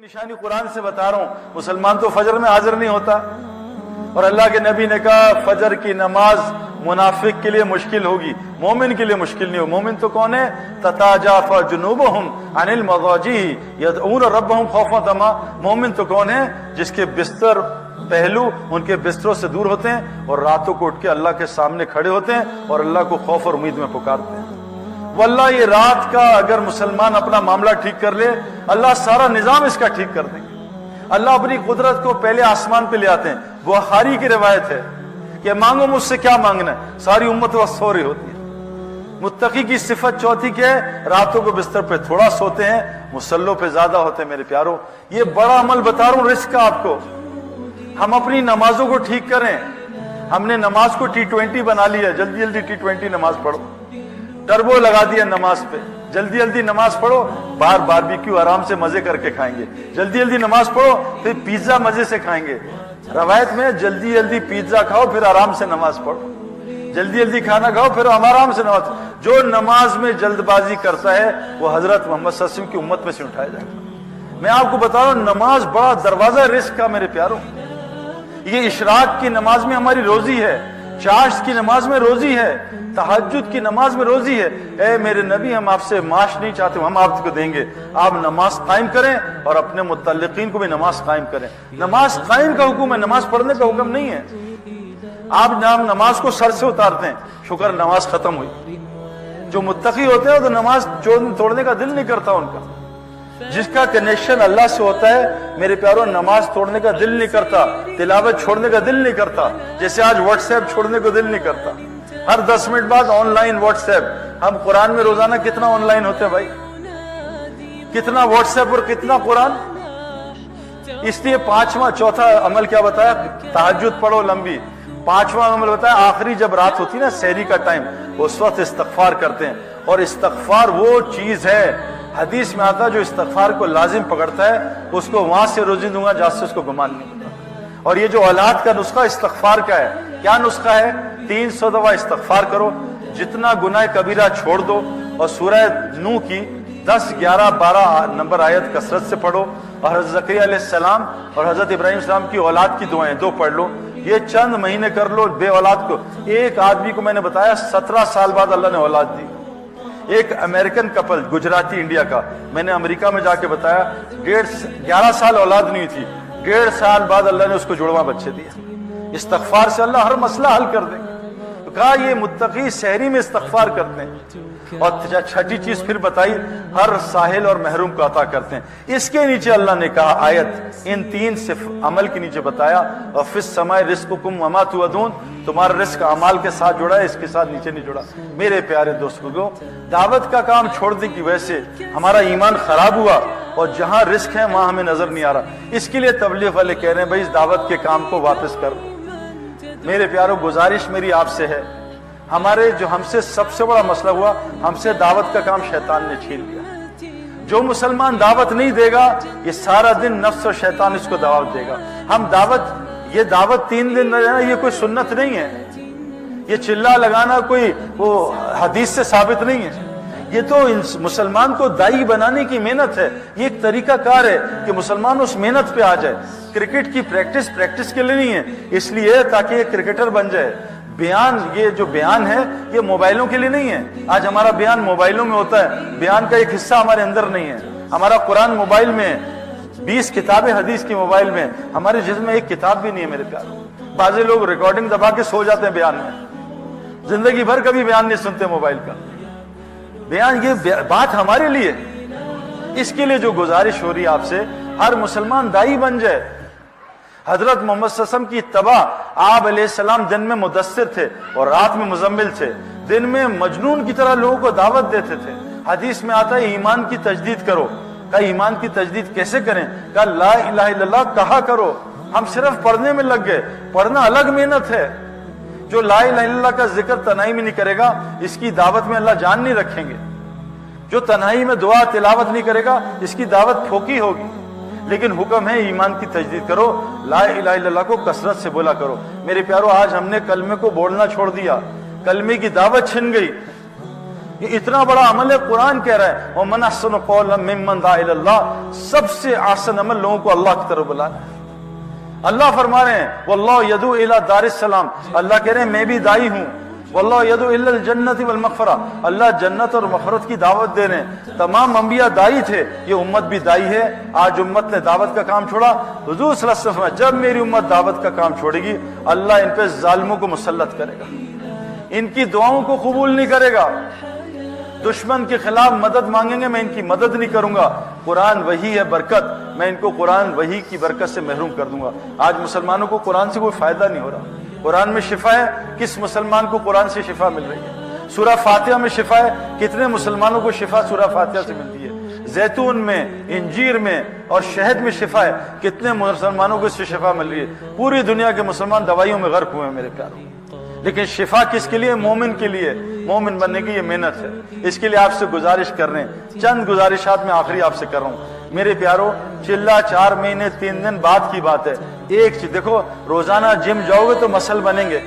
نشانی قرآن سے بتا رہا ہوں، مسلمان تو فجر میں حاضر نہیں ہوتا، اور اللہ کے نبی نے کہا فجر کی نماز منافق کے لیے مشکل ہوگی، مومن کے لیے مشکل نہیں ہو۔ مومن تو کون ہے؟ تتاجافا جنوبہم عن المضاجع یدعون ربہم خوفا وطمعا۔ مومن تو کون ہے؟ جس کے بستر پہلو ان کے بستروں سے دور ہوتے ہیں اور راتوں کو اٹھ کے اللہ کے سامنے کھڑے ہوتے ہیں اور اللہ کو خوف اور امید میں پکارتے ہیں۔ واللہ یہ رات کا اگر مسلمان اپنا معاملہ ٹھیک کر لے، اللہ سارا نظام اس کا ٹھیک کر دیں گے۔ اللہ اپنی قدرت کو پہلے آسمان پہ لے آتے ہیں۔ بخاری کی روایت ہے کہ مانگو مجھ سے کیا مانگنا ہے، ساری امت وقت سو رہی ہوتی ہے۔ متقی کی صفت چوتھی کیا ہے؟ راتوں کو بستر پہ تھوڑا سوتے ہیں، مصلوں پہ زیادہ ہوتے ہیں۔ میرے پیاروں، یہ بڑا عمل بتا رہا ہوں رزق کا آپ کو۔ ہم اپنی نمازوں کو ٹھیک کریں۔ ہم نے نماز کو T20 بنا لیا، جلدی جلدی T20 نماز پڑھو، ٹربو لگا دیا نماز پہ، جلدی جلدی نماز پڑھو، باہر باربیکیو آرام سے مزے کر کے کھائیں گے، جلدی جلدی نماز پڑھو، پھر پیزا مزے سے کھائیں گے۔ روایت میں جلدی جلدی پیزا کھاؤ پھر آرام سے نماز پڑھو، جلدی جلدی کھانا کھاؤ پھر آرام سے نماز۔ جو نماز میں جلد بازی کرتا ہے وہ حضرت محمد صلی اللہ علیہ وسلم کی امت میں سے اٹھایا جائے گا۔ میں آپ کو بتا رہا ہوں نماز بڑا دروازہ رزق کا میرے پیاروں۔ یہ اشراق کی نماز میں ہماری روزی ہے، چاشت کی نماز میں روزی ہے، تہجد کی نماز میں روزی ہے۔ اے میرے نبی، ہم آپ سے معاش نہیں چاہتے، ہم آپ کو دیں گے، آپ نماز قائم کریں اور اپنے متعلقین کو بھی نماز قائم کریں۔ نماز قائم کا حکم ہے، نماز پڑھنے کا حکم نہیں ہے۔ آپ نماز کو سر سے اتارتے ہیں، شکر نماز ختم ہوئی۔ جو متقی ہوتے ہیں تو نماز توڑنے کا دل نہیں کرتا ان کا۔ جس کا کنیکشن اللہ سے ہوتا ہے میرے پیاروں، نماز توڑنے کا دل نہیں کرتا، تلاوت چھوڑنے کا دل نہیں کرتا۔ جیسے آج واٹس ایپ چھوڑنے کو دل نہیں کرتا، ہر 10 منٹ بعد آن لائن واٹس ایپ۔ ہم قرآن میں روزانہ کتنا آن لائن ہوتے ہیں بھائی، کتنا واٹس ایپ اور کتنا قرآن۔ اس لیے چوتھا عمل کیا بتایا؟ تہجد پڑھو لمبی۔ پانچواں عمل بتایا آخری جب رات ہوتی ہے نا، سحری کا ٹائم، اس وقت استغفار کرتے ہیں۔ اور استغفار وہ چیز ہے، حدیث میں آتا ہے جو استغفار کو لازم پکڑتا ہے اس کو وہاں سے روزی دوں گا جہاں سے اس کو گمان نہیں ہوتا۔ اور یہ جو اولاد کا نسخہ استغفار کا ہے، کیا نسخہ ہے؟ 300 دفعہ استغفار کرو، جتنا گناہ کبیرہ چھوڑ دو، اور سورہ نوح کی 10، 11، 12 نمبر آیت کثرت سے پڑھو، اور حضرت زکریا علیہ السلام اور حضرت ابراہیم السلام کی اولاد کی دعائیں 2 پڑھ لو۔ یہ چند مہینے کر لو بے اولاد کو۔ ایک آدمی کو میں نے بتایا 17 سال بعد اللہ نے اولاد دی۔ ایک امریکن کپل، گجراتی انڈیا کا، میں نے امریکہ میں جا کے بتایا 11 سال اولاد نہیں تھی، 1.5 سال بعد اللہ نے اس کو جڑواں بچے دیا۔ استغفار سے اللہ ہر مسئلہ حل کر دے گا۔ تو کہا یہ متقی سحری میں استغفار کرتے ہیں۔ اور چھٹی چیز پھر بتائی، ہر ساحل اور محروم کو عطا کرتے ہیں۔ اس کے نیچے اللہ نے کہا آیت، ان 3 عمل کے نیچے بتایا، اور فی السماء رزقکم وما توعدون، تمہارا رزق اعمال کے ساتھ جڑا ہے، اس کے ساتھ نیچے نہیں جڑا۔ میرے پیارے دوستوں، دعوت کا کام چھوڑنے کی وجہ سے ہمارا ایمان خراب ہوا، اور جہاں رزق ہے وہاں ہمیں نظر نہیں آ رہا۔ اس کے لیے تبلیغ والے کہہ رہے ہیں بھائی اس دعوت کے کام کو واپس کر۔ میرے پیاروں، گزارش میری آپ سے ہے، ہم سے سب سے بڑا مسئلہ ہوا، ہم سے دعوت کا کام شیطان نے چھین لیا۔ جو مسلمان دعوت نہیں دے گا، یہ سارا دن نفس اور شیطان اس کو دعوت دے گا۔ یہ دعوت 3 دن رہنا، یہ کوئی سنت نہیں ہے، یہ چلا لگانا کوئی وہ حدیث سے ثابت نہیں ہے۔ یہ تو مسلمان کو دائی بنانے کی محنت ہے، یہ ایک طریقہ کار ہے کہ مسلمان اس محنت پہ آ جائے۔ کرکٹ کی پریکٹس کے لیے نہیں ہے، اس لیے تاکہ یہ کرکٹر بن جائے۔ یہ جو بیان ہے یہ موبائلوں کے لیے نہیں ہے۔ آج ہمارا بیان موبائلوں میں ہوتا ہے، بیان کا ایک حصہ ہمارے اندر نہیں ہے۔ ہمارا قرآن موبائل میں ہے، 20 کتابیں حدیث کی موبائل میں، ہمارے جسم میں ایک کتاب بھی نہیں ہے میرے پیارے۔ بعض لوگ ریکارڈنگ دبا کے سو جاتے ہیں بیان میں، زندگی بھر کبھی بیان نہیں سنتے موبائل کا۔ بیان یہ بات ہمارے لیے، اس کے لیے جو گزارش ہو رہی ہے آپ سے، ہر مسلمان دائی بن جائے۔ حضرت محمد صلی اللہ علیہ وسلم کی اتباع، آپ علیہ السلام دن میں مدثر تھے اور رات میں مزمل تھے، دن میں مجنون کی طرح لوگوں کو دعوت دیتے تھے۔ حدیث میں آتا ہے ایمان کی تجدید کرو۔ کہا ایمان کی تجدید کیسے کریں؟ کہا لا الہ الا اللہ کہا کرو۔ ہم صرف پڑھنے میں لگ گئے، پڑھنا الگ محنت ہے۔ جو لا الہ الا اللہ کا ذکر تنہائی میں نہیں کرے گا، اس کی دعوت میں اللہ جان نہیں رکھیں گے۔ جو تنہائی میں دعا تلاوت نہیں کرے گا، اس کی دعوت پھوکی ہوگی۔ لیکن حکم ہے ایمان کی تجدید کرو، لا الہ الا اللہ کو کثرت سے بولا کرو۔ میرے پیارو، آج ہم نے کلمے کو بولنا چھوڑ دیا، کلمے کی دعوت چھن گئی۔ یہ اتنا بڑا عمل ہے. قرآن کہہ رہا ہے وَمَنْ أَحْسَنُ قَوْلًا مِّمَّنْ دَعَا إِلَى اللَّهِ, سب سے آسان عمل لوگوں کو اللہ کی طرف بلانا. اللہ فرما رہے ہیں وَاللَّهُ يَدْعُو إِلَى دَارِ السَّلَامِ, اللہ کہہ رہے ہیں میں بھی داعی ہوں. وَاللَّهُ يَدْعُو إِلَى الْجَنَّةِ وَالْمَغْفِرَةِ, اللہ جنت اور مغفرت کی دعوت دے رہے ہیں. تمام انبیاء داعی تھے, یہ امت بھی داعی ہے. آج امت نے دعوت کا کام چھوڑا. حضور صلی اللہ علیہ وسلم جب میری امت دعوت کا کام چھوڑے گی اللہ ان پہ ظالموں کو مسلط کرے گا, ان کی دعاؤں کو قبول نہیں کرے گا. دشمن کے خلاف مدد مانگیں گے, میں ان کی مدد نہیں کروں گا. قرآن وحی ہے برکت, میں ان کو قرآن وحی کی برکت سے محروم کر دوں گا. آج مسلمانوں کو قرآن سے کوئی فائدہ نہیں ہو رہا. قرآن میں شفا ہے, کس مسلمان کو قرآن سے شفا مل رہی ہے؟ سورہ فاتحہ میں شفا ہے, کتنے مسلمانوں کو شفا سورہ فاتحہ سے ملتی ہے؟ زیتون میں, انجیر میں اور شہد میں شفا ہے, کتنے مسلمانوں کو اس سے شفا مل رہی ہے؟ پوری دنیا کے مسلمان دوائیوں میں غرق ہوئے ہیں میرے پیاروں. لیکن شفا کس کے لیے؟ مومن کے لیے. مومن بننے کی یہ محنت ہے. اس کے لیے آپ سے گزارش کر رہے ہیں, چند گزارشات میں آخری آپ سے کر رہا ہوں میرے پیاروں. چلا 4 مہینے 3 دن بعد کی بات ہے. ایک چیز دیکھو, روزانہ جم جاؤ گے تو مسل بنیں گے,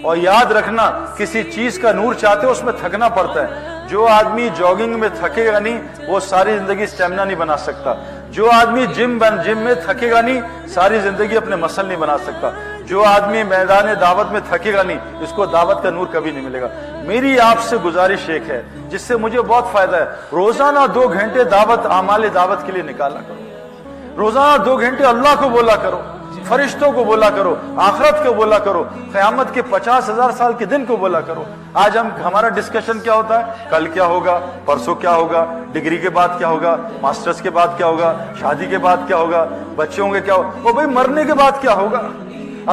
اور یاد رکھنا کسی چیز کا نور چاہتے ہو اس میں تھکنا پڑتا ہے. جو آدمی جاگنگ میں تھکے گا نہیں وہ ساری زندگی اسٹیمنا نہیں بنا سکتا. جو آدمی جم میں تھکے گا نہیں ساری زندگی اپنے مسل نہیں بنا سکتا. جو آدمی میدان دعوت میں تھکے گا نہیں اس کو دعوت کا نور کبھی نہیں ملے گا. میری آپ سے گزارش ایک ہے جس سے مجھے بہت فائدہ ہے, روزانہ 2 گھنٹے دعوت اعمال دعوت کے لیے نکالا کرو. روزانہ 2 گھنٹے اللہ کو بولا کرو, فرشتوں کو بولا کرو, آخرت کو بولا کرو, قیامت کے 50,000 سال کے دن کو بولا کرو. آج ہمارا ڈسکشن کیا ہوتا ہے؟ کل کیا ہوگا, پرسوں کیا ہوگا, ڈگری کے بعد کیا ہوگا, ماسٹرز کے بعد کیا ہوگا, شادی کے بعد کیا ہوگا, بچوں کے کیا ہوگا, وہ بھائی مرنے کے بعد کیا ہوگا.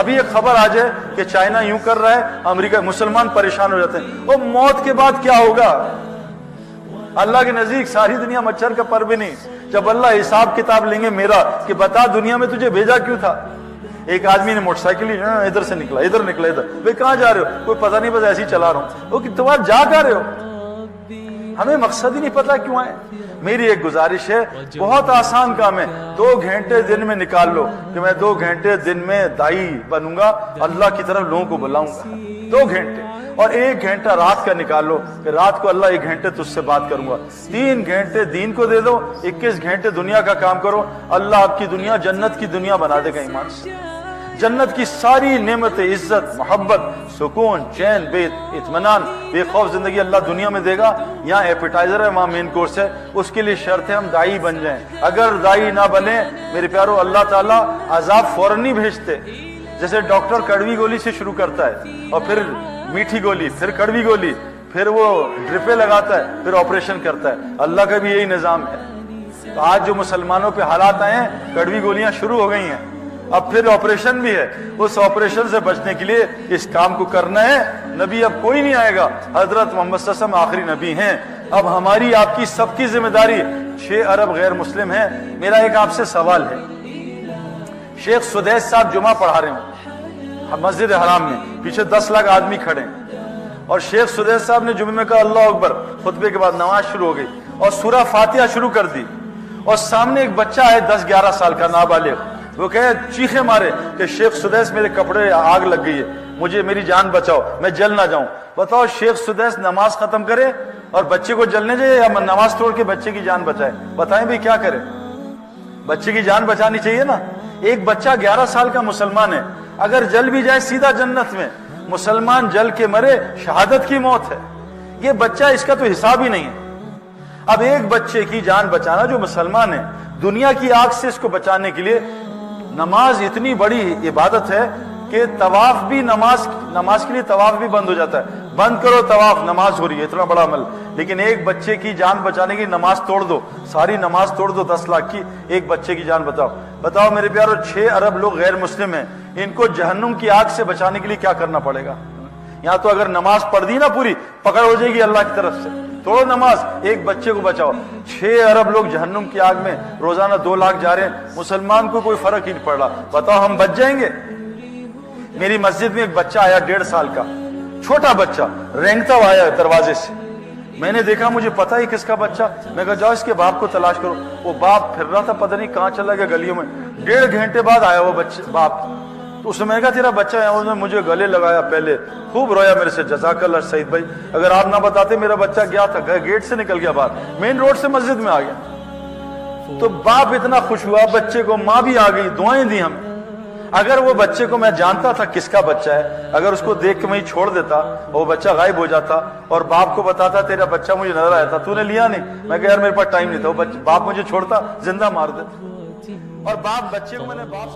ابھی ایک خبر آ جائے کہ چائنا یوں کر رہا ہے, امریکہ, مسلمان پریشان ہو جاتے ہیں. وہ موت کے بعد کیا ہوگا؟ اللہ کے نزدیک ساری دنیا مچھر کا پر بھی نہیں. جب اللہ حساب کتاب لیں گے میرا کہ بتا دنیا میں تجھے بھیجا کیوں تھا. ایک آدمی نے موٹر سائیکل ادھر سے نکلا, ادھر نکلا, ادھر, بھائی کہاں جا رہے ہو؟ کوئی پتہ نہیں, بس ایسے ہی چلا رہا ہوں. وہ کہ تم جا کہاں رہے ہو؟ ہمیں مقصد ہی نہیں پتا کیوں آئے. میری ایک گزارش ہے, بہت آسان کام ہے, 2 گھنٹے دن میں نکال لو کہ میں 2 گھنٹے دن میں دائی بنوں گا, اللہ کی طرف لوگوں کو بلاؤں گا. 2 گھنٹے, اور 1 گھنٹہ رات کا نکال لو کہ رات کو اللہ 1 گھنٹے تجھ سے بات کروں گا. 3 گھنٹے دین کو دے دو, 21 گھنٹے دنیا کا کام کرو. اللہ آپ کی دنیا جنت کی دنیا بنا دے گا. ایمان سے جنت کی ساری نعمتیں, عزت, محبت, سکون, چین, بے اطمینان, بے خوف زندگی اللہ دنیا میں دے گا. یہاں ایپیٹائزر ہے, وہاں مین کورس ہے. اس کے لیے شرط ہے ہم دائی بن جائیں. اگر دائی نہ بنے میرے پیارو, اللہ تعالیٰ عذاب فوراً نہیں بھیجتے. جیسے ڈاکٹر کڑوی گولی سے شروع کرتا ہے, اور پھر میٹھی گولی, پھر کڑوی گولی, پھر وہ ڈرپیں لگاتا ہے, پھر آپریشن کرتا ہے. اللہ کا بھی یہی نظام ہے. تو آج جو مسلمانوں پہ حالات آئے ہیں, کڑوی گولیاں شروع ہو گئی ہیں, اب پھر آپریشن بھی ہے. اس آپریشن سے بچنے کے لیے اس کام کو کرنا ہے. نبی اب کوئی نہیں آئے گا, حضرت محمد صلی اللہ علیہ وسلم آخری نبی ہیں. اب ہماری آپ کی سب کی ذمہ داری. 6 ارب غیر مسلم ہیں. میرا ایک آپ سے سوال ہے. شیخ سدیس صاحب جمعہ پڑھا رہے ہوں مسجد حرام میں, پیچھے 10 لاکھ آدمی کھڑے ہیں, اور شیخ سدیس صاحب نے جمعے میں کہا اللہ اکبر, خطبے کے بعد نماز شروع ہو گئی اور سورہ فاتحہ شروع کر دی, اور سامنے ایک بچہ ہے 10-11 سال کا نابالغ, وہ کہے چیخے مارے کہ شیخ سدیس میرے کپڑے آگ لگ گئی ہے, مجھے میری جان بچاؤ, میں جل نہ جاؤں. بتاؤ شیخ سدیس نماز ختم کرے اور بچے کو جلنے جائے, یا نماز توڑ کے بچے کی جان بچائے؟ بتائیں بھی کیا کرے. بچے کی جان بچانی چاہیے نا. ایک بچہ 11 سال کا مسلمان ہے, اگر جل بھی جائے سیدھا جنت میں. مسلمان جل کے مرے شہادت کی موت ہے. یہ بچہ, اس کا تو حساب ہی نہیں ہے. اب ایک بچے کی جان بچانا جو مسلمان ہے, دنیا کی آگ سے اس کو بچانے کے لیے نماز اتنی بڑی عبادت ہے کہ طواف بھی نماز کے لیے طواف بھی بند ہو جاتا ہے. بند کرو طواف, نماز ہو رہی ہے, اتنا بڑا عمل. لیکن ایک بچے کی جان بچانے کی نماز توڑ دو, ساری نماز توڑ دو 10 لاکھ کی, ایک بچے کی جان بچاؤ. بتاؤ میرے پیارو, 6 ارب لوگ غیر مسلم ہیں, ان کو جہنم کی آگ سے بچانے کے لیے کیا کرنا پڑے گا؟ یہاں تو اگر نماز پڑھ دی نا پوری, پکڑ ہو جائے گی اللہ کی طرف سے. توڑو نماز, ایک بچے کو بچاؤ. 6 ارب لوگ جہنم کی آگ میں, روزانہ 2 لاکھ جا رہے ہیں, مسلمان کو کوئی فرق ہی نہیں پڑ رہا. بتاؤ ہم بچ جائیں گے؟ میری مسجد میں ایک بچہ آیا 1.5 سال کا, چھوٹا بچہ, رینگتا ہوا آیا دروازے سے. میں نے دیکھا, مجھے پتا ہی کس کا بچہ. میں کہا جاؤ اس کے باپ کو تلاش کرو. وہ باپ پھر رہا تھا, پتہ نہیں کہاں چلا گیا گلیوں میں. 1.5 گھنٹے بعد آیا وہ باپ. تو اس نے میں نے کہا تیرا بچہ ہے, اس نے مجھے گلے لگایا, پہلے خوب رویا میرے سے, جزاک اللہ سعید بھائی, اگر آپ نہ بتاتے میرا بچہ گیا تھا, گیٹ سے نکل گیا باہر, مین روڈ سے مسجد میں آ گیا. تو باپ اتنا خوش ہوا بچے کو, ماں بھی آ گئی, دعائیں دی ہمیں. اگر وہ بچے کو میں جانتا تھا کس کا بچہ ہے, اگر اس کو دیکھ کے میں چھوڑ دیتا, وہ بچہ غائب ہو جاتا اور باپ کو بتاتا تیرا بچہ مجھے نظر آیا تھا, تو نے لیا نہیں, میں کہا یار میرے پاس ٹائم نہیں تھا, باپ مجھے چھوڑتا زندہ مار دیتا. اور باپ بچے کو میں نے باپ